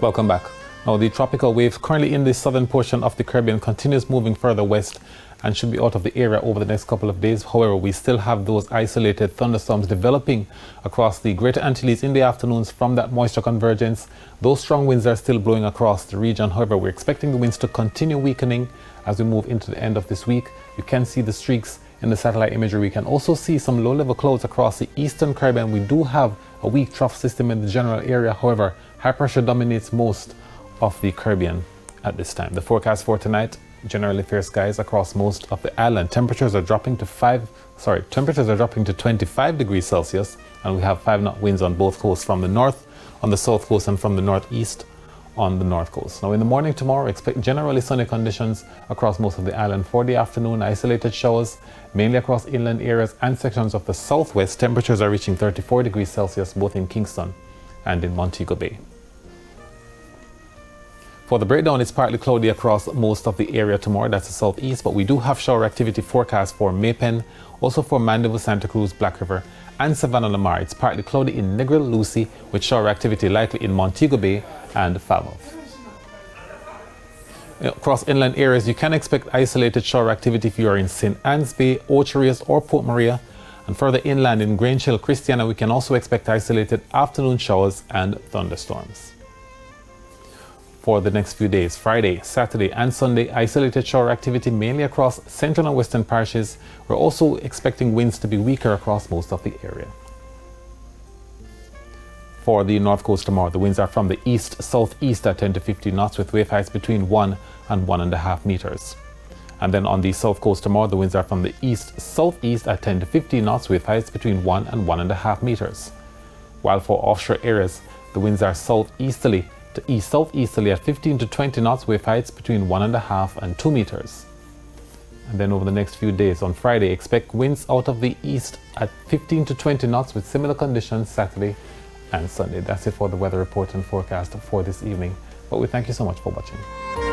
Welcome back. Now, the tropical wave currently in the southern portion of the Caribbean continues moving further west and should be out of the area over the next couple of days. However, we still have those isolated thunderstorms developing across the Greater Antilles in the afternoons from that moisture convergence. Those strong winds are still blowing across the region. However, we're expecting the winds to continue weakening as we move into the end of this week. You can see the streaks in the satellite imagery. We can also see some low-level clouds across the eastern Caribbean. We do have a weak trough system in the general area. However, high pressure dominates most of the Caribbean at this time. The forecast for tonight: generally fair skies across most of the island. Temperatures are dropping to 25 degrees Celsius, and we have 5-knot winds on both coasts, from the north on the south coast and from the northeast on the north coast. Now, in the morning tomorrow, expect generally sunny conditions across most of the island. For the afternoon, isolated showers mainly across inland areas and sections of the southwest. Temperatures are reaching 34 degrees Celsius both in Kingston and in Montego Bay. For the breakdown, it's partly cloudy across most of the area tomorrow. That's the southeast, but we do have shower activity forecast for Maypen, also for Mandeville, Santa Cruz, Black River, and Savannah Lamar. It's partly cloudy in Negril, Lucy, with shower activity likely in Montego Bay and Falmouth. Across inland areas, you can expect isolated shower activity if you are in St. Anne's Bay, Ocherius, or Port Maria. And further inland in Grange Hill, Christiana, we can also expect isolated afternoon showers and thunderstorms. For the next few days, Friday, Saturday, and Sunday, isolated shower activity mainly across central and western parishes. We're also expecting winds to be weaker across most of the area. For the north coast tomorrow, the winds are from the east-southeast at 10 to 15 knots with wave heights between 1 and 1.5 meters. And then on the south coast tomorrow, the winds are from the east-southeast at 10 to 15 knots with heights between 1 and 1.5 meters. While for offshore areas, the winds are southeasterly to east-southeasterly at 15 to 20 knots with heights between 1.5 and 2 meters. And then over the next few days, on Friday, expect winds out of the east at 15 to 20 knots with similar conditions Saturday and Sunday. That's it for the weather report and forecast for this evening. But we thank you so much for watching.